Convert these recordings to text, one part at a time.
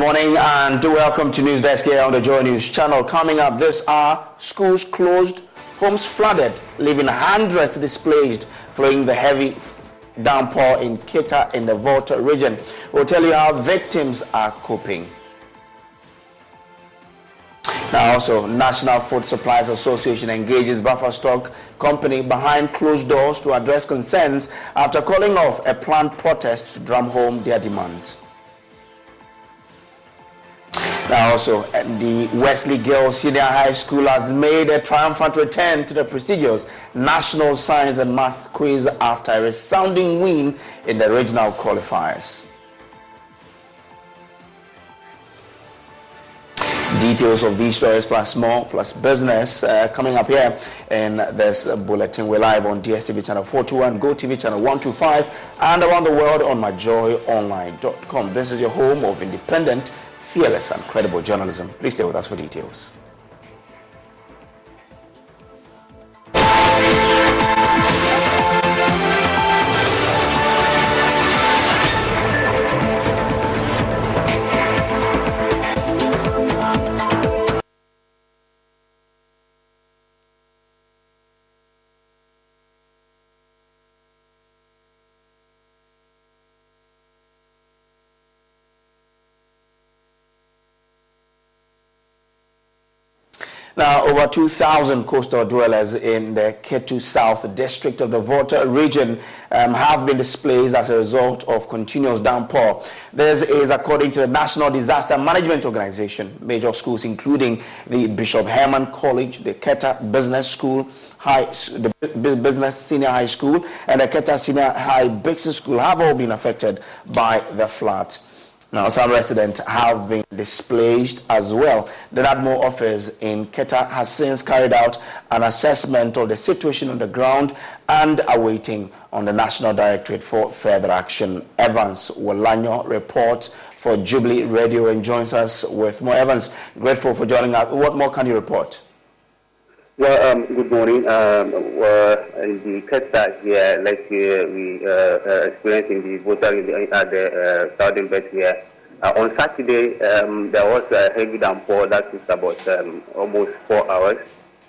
morning and welcome to News Desk here on the Joy News channel. Coming up this hour, schools closed, homes flooded, leaving hundreds displaced following the heavy downpour in Keta in the Volta region. We'll tell you how victims are coping. Now also, National Food Suppliers Association engages buffer stock company behind closed doors to address concerns after calling off a planned protest to drum home their demands. Now also, the Wesley Girls Senior High School has made a triumphant return to the prestigious National Science and Math Quiz after a resounding win in the regional qualifiers. Details of these stories plus more plus business coming up here in this bulletin. We're live on DSTV channel 421, GoTV channel 125 and around the world on myjoyonline.com. This is your home of independent, fearless and credible journalism. Please stay with us for details. Now, over 2,000 coastal dwellers in the Ketu South district of the Volta region have been displaced as a result of continuous downpour. This is according to the National Disaster Management Organization. Major schools including the Bishop Herman College, the Keta Business School, the Business Senior High School, and the Keta Senior High Business School have all been affected by the floods. Now, some residents have been displaced as well. The NADMO office in Keta has since carried out an assessment of the situation on the ground and awaiting on the National Directorate for further action. Evans Wolanyo reports for Jubilee Radio and joins us with more. Evans, grateful for joining us. What more can you report? Well, good morning. In the Keta here, like we experienced in the Volta at the southern belt here. On Saturday, there was a heavy downpour that took about almost 4 hours,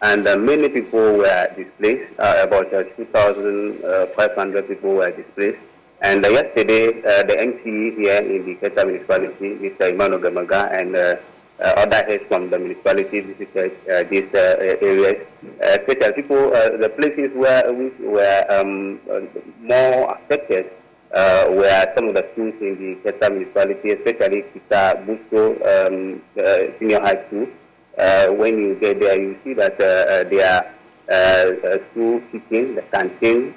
and many people were displaced. About 2,500 people were displaced. And yesterday, the MCE here in the Keta municipality, Mr. Emmanuel Gamaga, and other heads from the municipality visited these areas. Especially people, the places where were more affected were some of the schools in the Keta municipality, especially Kita Busto Senior High School. When you get there, you see that there are school kitchen, the canteen,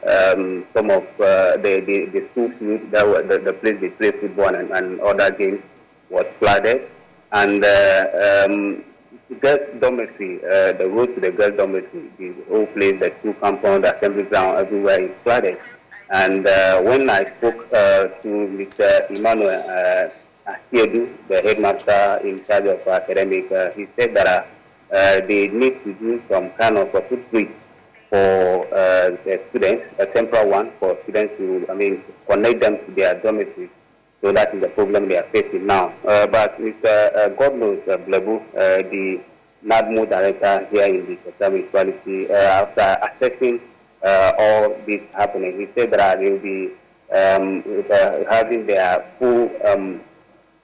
some of the school food, the place they play football and other games was flooded. And girls' dormitory, the road to the girls' dormitory, the whole place, the school compound, the assembly ground, everywhere is flooded. And when I spoke to Mr. Emmanuel Asiedu, the headmaster in charge of academic, he said that they need to do some kind of a footbridge for the students, a temporary one for students to, connect them to their dormitories. So that is the problem they are facing now. But Mr. Godlos Blebu, the NADMO director here in the Keta municipality, after assessing all this happening, he said that they will be having their full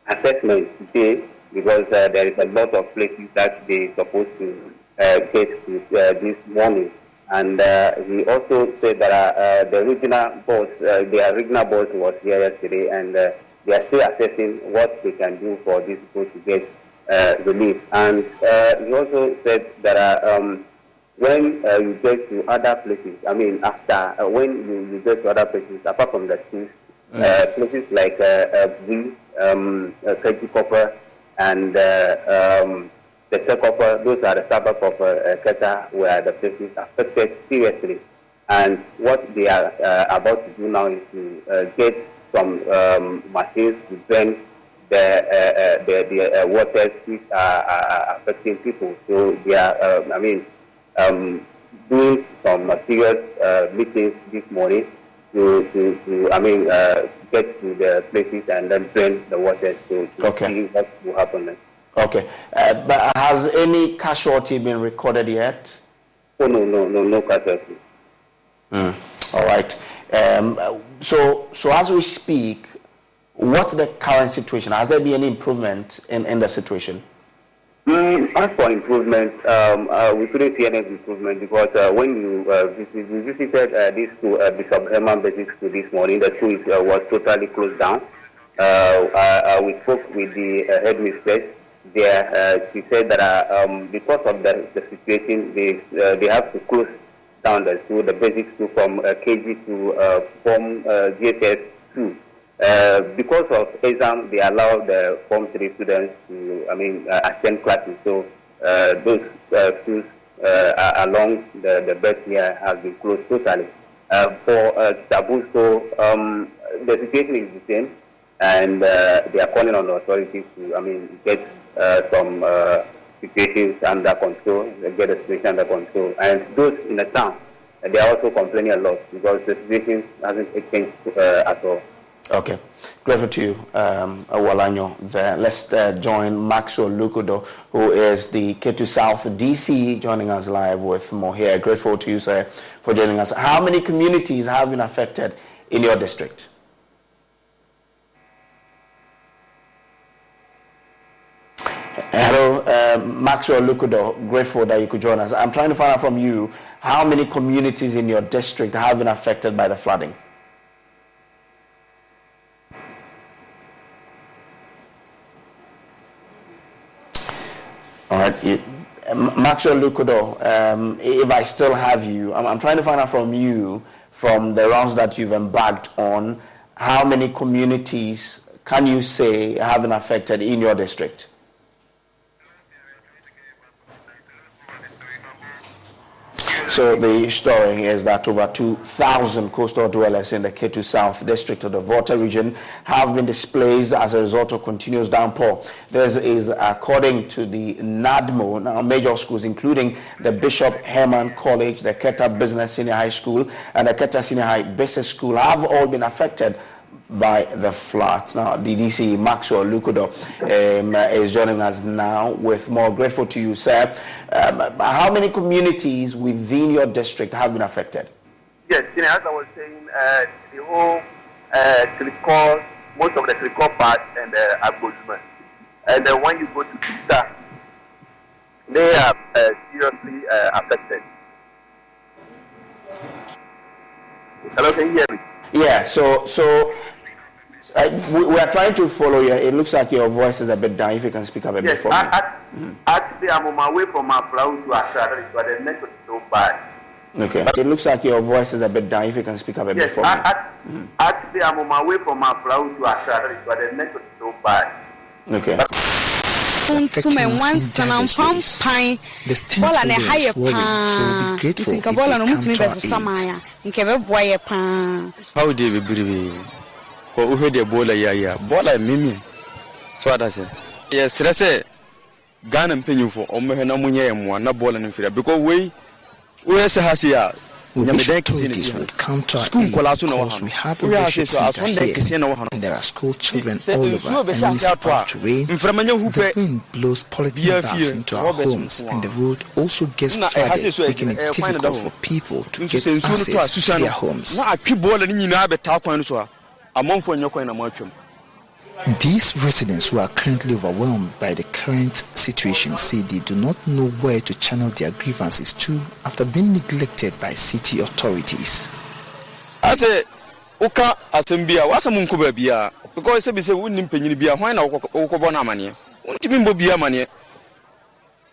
assessment today because there is a lot of places that they are supposed to get to this morning. And he also said that the regional boss, their regional boss was here yesterday, and they are still assessing what they can do for these people to get relief. And he also said that when you get to other places, after when you get to other places, apart from the schools, places like Keji Copper and the Copper, those are the suburbs of Keta where the places are affected seriously. And what they are about to do now is to get some machines to drain the waters which are affecting people. So they are, doing some serious meetings this morning get to the places and then drain the water to see what will happen next. Okay. But has any casualty been recorded yet? Oh, no casualty. All right. So as we speak, what's the current situation? Has there been any improvement in the situation? As for improvement, we couldn't see any improvement because when we visited this school, Bishop Herman Basic School this morning, the school was totally closed down. We spoke with the headmistress there. She said that because of the situation, they have to close down the school, the basic school from KG to Form GSS 2. Because of exam, they allow the Form 3 students to, attend classes. So those schools along the belt here have been closed totally. For Tabuso, the situation is the same, and they are calling on the authorities to, get some situations under control, get the situation under control. And those in the town, they are also complaining a lot because the situation hasn't changed at all. Okay, grateful to you, Awalanyo. There, let's join Maxwell Lukudo, who is the Ketu South DC, joining us live with more here. Grateful to you, sir, for joining us. How many communities have been affected in your district? Hello, Maxwell Lukudo. Grateful that you could join us. I'm trying to find out from you how many communities in your district have been affected by the flooding. All right, Maxwell Lukudo, if I still have you, I'm trying to find out from you, from the rounds that you've embarked on, how many communities can you say have been affected in your district? So the story is that over 2,000 coastal dwellers in the Ketu South district of the Volta region have been displaced as a result of continuous downpour. This is according to the NADMO, now major schools including the Bishop Herman College, the Keta Business Senior High School, and the Keta Senior High Business School have all been affected by the floods. Now, DDC Maxwell Lukudo is joining us now with more. Grateful to you, sir. How many communities within your district have been affected? Yes, as I was saying, the whole Silicon, most of the Silicon part and the Agosman. And when you go to Pista, they are seriously affected. Hello, can you hear me? Yeah, so we are trying to follow you. It looks like your voice is a bit down. If you can speak up a bit for me. Actually, I'm on my way from my flower to Accra, but the network is so bad. Okay. It looks like your voice is a bit down. If you can speak up a bit for me. Actually, I'm on my way from my flower to Accra, but the network is so bad. Okay. Sume once and I'm from Pine. Well, and a higher pan. Think about an ultimate as a Samaya. In Kevin Pan. How did we believe? For who had a bola ya, bola mimi. So I say, yes, let's say gun and penny for Omehamunia and one, not bola and fear. Because where's a hasia? We wish authorities would come to our aid because we have a worship center here and there are school children all over and when it's about to rain, the wind blows polythene bags into our homes and the road also gets flooded, making it difficult for people to get access to their homes. These residents who are currently overwhelmed by the current situation say they do not know where to channel their grievances to after being neglected by city authorities. I say, Oka Asembia, what's a munkubia? Because I say, wouldn't penny be a wine or Okobona money. Won't you be a money?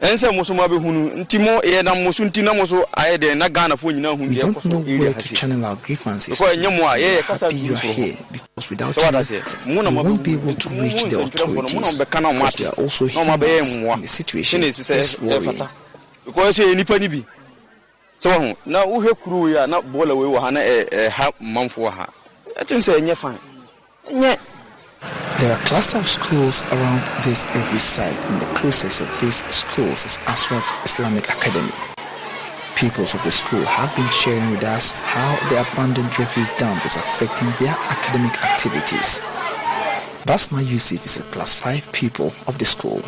And some Mosumabi Timo, Eda Mosuntina Moso, I had a Nagana for you know who don't know where to channel our grievances. Happy you are here because without you, we won't be able to reach the authorities because they are also here and the situation is worrying. Because any penny so now we have crew ya not bola we will hana a half month for her. I think say you're fine. There are clusters of schools around this every site, and the closest of these schools is Aswat Islamic Academy. pupils of the school have been sharing with us how the abandoned refuse dump is affecting their academic activities. Basma Yusuf is a class 5 pupil of the school.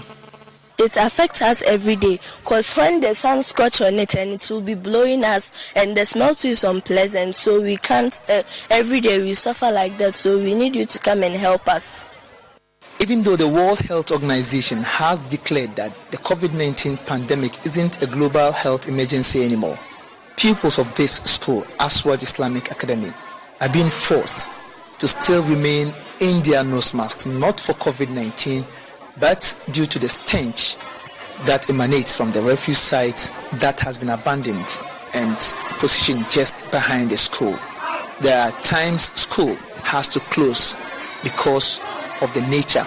It affects us every day because when the sun scorches on it and it will be blowing us and the smell too is unpleasant, so we can't, every day we suffer like that, so we need you to come and help us. Even though the World Health Organization has declared that the COVID-19 pandemic isn't a global health emergency anymore, pupils of this school, Aswad Islamic Academy, are being forced to still remain in their nose masks, not for COVID-19, but due to the stench that emanates from the refuse site that has been abandoned and positioned just behind the school. There are times school has to close because of the nature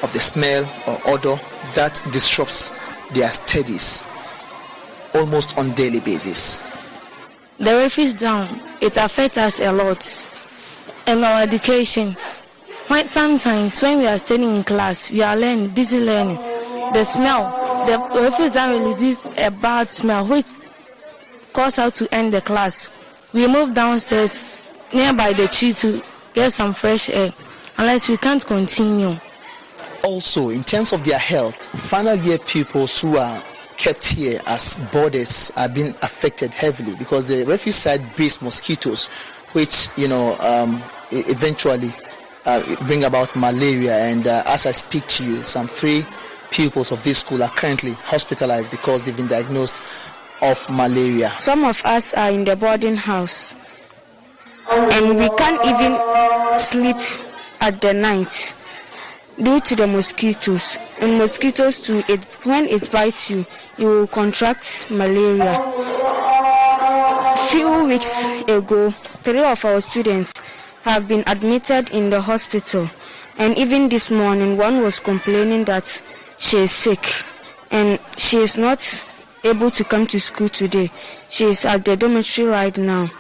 of the smell or odor that disrupts their studies almost on daily basis. The refuse down, it affects us a lot in our education. Sometimes when we are studying in class, we are busy learning. The smell, the refuse down releases a bad smell which causes us to end the class. We move downstairs nearby the tree to get some fresh air, unless we can't continue. Also, in terms of their health, final year pupils who are kept here as boarders are being affected heavily because the refuse site breeds mosquitoes, which eventually bring about malaria. And as I speak to you, some 3 pupils of this school are currently hospitalized because they've been diagnosed of malaria. Some of us are in the boarding house and we can't even sleep at the night due to the mosquitoes. And mosquitoes too, when it bites you, you will contract malaria. Few weeks ago, 3 of our students have been admitted in the hospital, and even this morning one was complaining that she is sick and she is not able to come to school today. She is at the dormitory right now.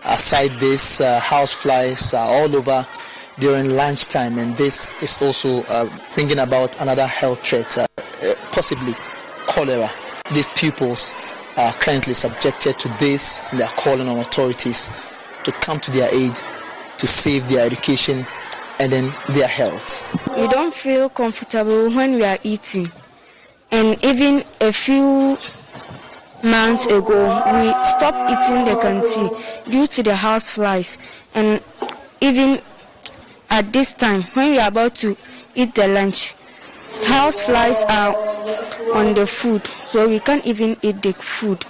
Aside this, house flies are all over during lunchtime, and this is also bringing about another health threat, possibly cholera. These pupils are currently subjected to this, and they are calling on authorities to come to their aid to save their education and then their health. We don't feel comfortable when we are eating, and even a few months ago we stopped eating the canteen due to the house flies, and even at this time when we are about to eat the lunch, house flies are on the food, so we can't even eat the food.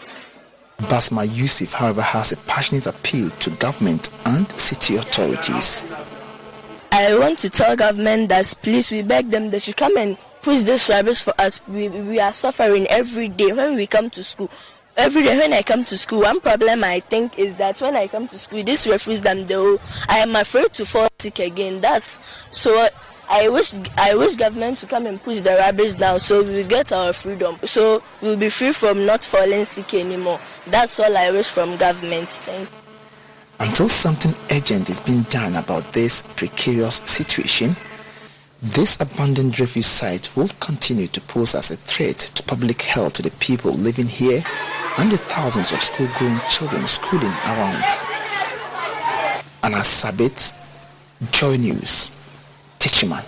Basma Yusuf, however, has a passionate appeal to government and city authorities. I want to tell government that please, we beg them they should come and push this rubbish for us. We are suffering every day when we come to school. Every day when I come to school, one problem I think is that when I come to school, this refuse them, I am afraid to fall sick again. So I wish government to come and push the rubbish down so we will get our freedom. So we will be free from not falling sick anymore. That's all I wish from government. Thank you. Until something urgent is being done about this precarious situation, this abandoned refuse site will continue to pose as a threat to public health to the people living here and the thousands of school-going children schooling around. Anas Sabit, Joy News, Tichiman.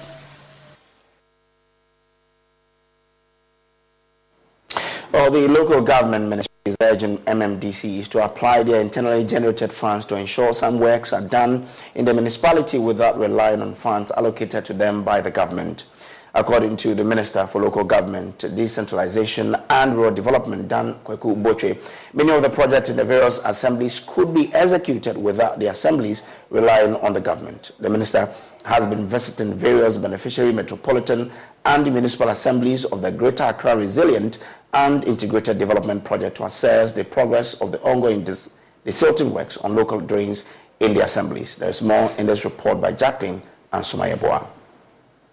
Well, the local government ministry is urging MMDCs to apply their internally generated funds to ensure some works are done in the municipality without relying on funds allocated to them by the government. According to the Minister for Local Government, Decentralization and Rural Development, Dan Kweku Boche, many of the projects in the various assemblies could be executed without the assemblies relying on the government. The Minister has been visiting various beneficiary metropolitan and municipal assemblies of the Greater Accra Resilient and Integrated Development Project to assess the progress of the ongoing desilting works on local drains in the assemblies. There is more in this report by Jacqueline and Sumaya Boa.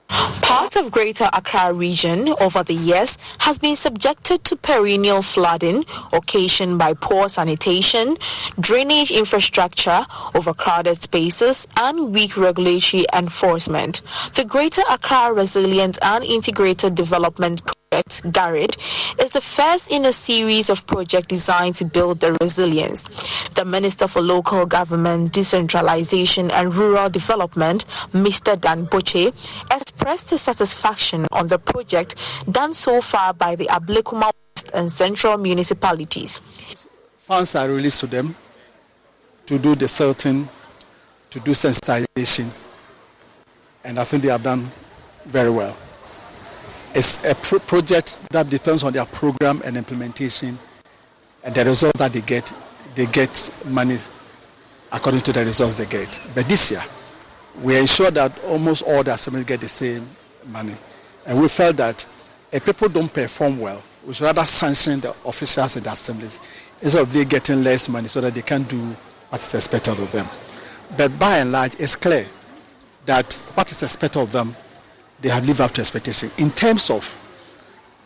Part of Greater Accra region over the years has been subjected to perennial flooding occasioned by poor sanitation, drainage infrastructure, overcrowded spaces, and weak regulatory enforcement. The Greater Accra Resilient and Integrated Development Garrett, is the first in a series of projects designed to build the resilience. The Minister for Local Government, Decentralization and Rural Development, Mr. Dan Boche, expressed his satisfaction on the project done so far by the Ablekuma West and Central municipalities. Funds are released to them to do the sorting, to do sensitization, and I think they have done very well. It's a project that depends on their program and implementation, and the result that they get money according to the results they get. But this year, we ensure that almost all the assemblies get the same money, and we felt that if people don't perform well, we should rather sanction the officials in the assemblies instead of they getting less money so that they can do what is expected of them. But by and large, it's clear that what is expected of them, they have lived up to expectation in terms of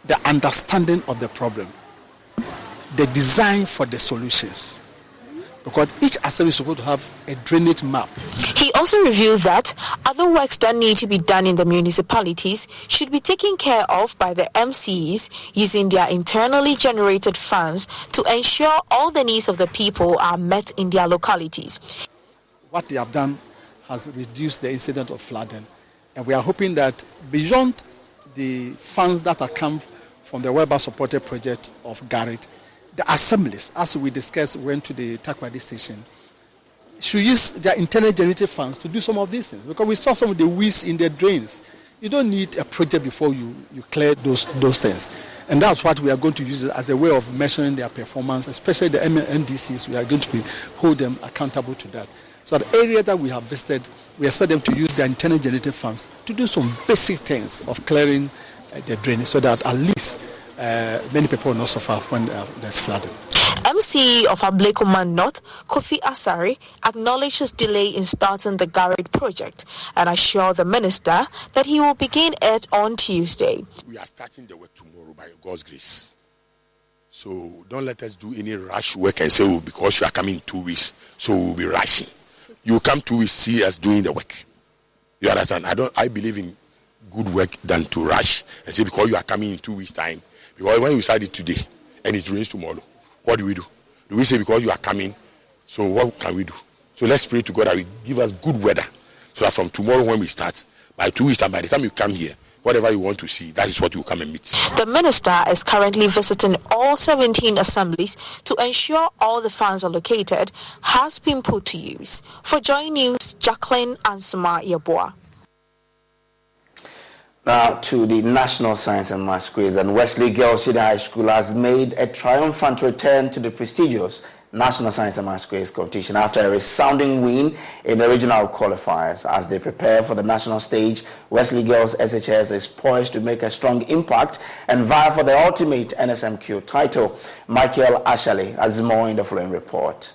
the understanding of the problem, the design for the solutions, because each assembly is supposed to have a drainage map. He also revealed that other works that need to be done in the municipalities should be taken care of by the MCs using their internally generated funds to ensure all the needs of the people are met in their localities. What they have done has reduced the incident of flooding. And we are hoping that beyond the funds that have come from the Weber-supported project of Garrett, the assemblies, as we discussed, went to the Takoradi station, should use their internal generated funds to do some of these things. Because we saw some of the weeds in the drains. You don't need a project before you clear those things. And that's what we are going to use as a way of measuring their performance, especially the MNDCs. We are going to hold them accountable to that. So the area that we have visited, we expect them to use their internal generated funds to do some basic things of clearing the drainage so that at least many people will not suffer when there's flooding. MC of Ablekuma North, Kofi Asari, acknowledged his delay in starting the Garrett project and assured the minister that he will begin it on Tuesday. We are starting the work tomorrow by God's grace. So don't let us do any rush work and say, oh, because you are coming in 2 weeks, so we'll be rushing. You come 2 weeks, see us doing the work. You understand? I believe in good work than to rush and say because you are coming in 2 weeks' time. Because when you start it today and it rains tomorrow, what do? Do we say because you are coming, so what can we do? So let's pray to God that He give us good weather so that from tomorrow when we start, by 2 weeks time, by the time you come here, whatever you want to see, that is what you come and meet. The minister is currently visiting all 17 assemblies to ensure all the funds allocated has been put to use. For Joy News, Jacqueline Ansuma Yeboah. Now to the National Science and Maths Quiz, and Wesley Girls Senior High School has made a triumphant return to the prestigious National Science and Maths Quiz competition after a resounding win in the regional qualifiers. As they prepare for the national stage, Wesley Girls SHS is poised to make a strong impact and vie for the ultimate NSMQ title. Michael Ashley has more in the following report.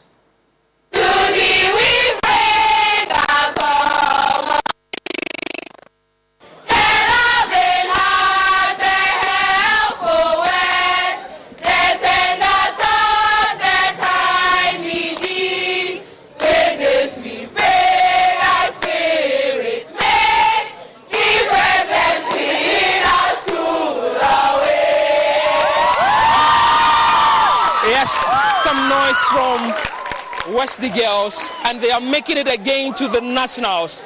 Some noise from Wesley Girls, and they are making it again to the nationals.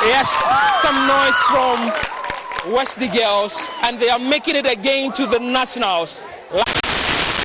Yes, some noise from Wesley Girls, and they are making it again to the nationals.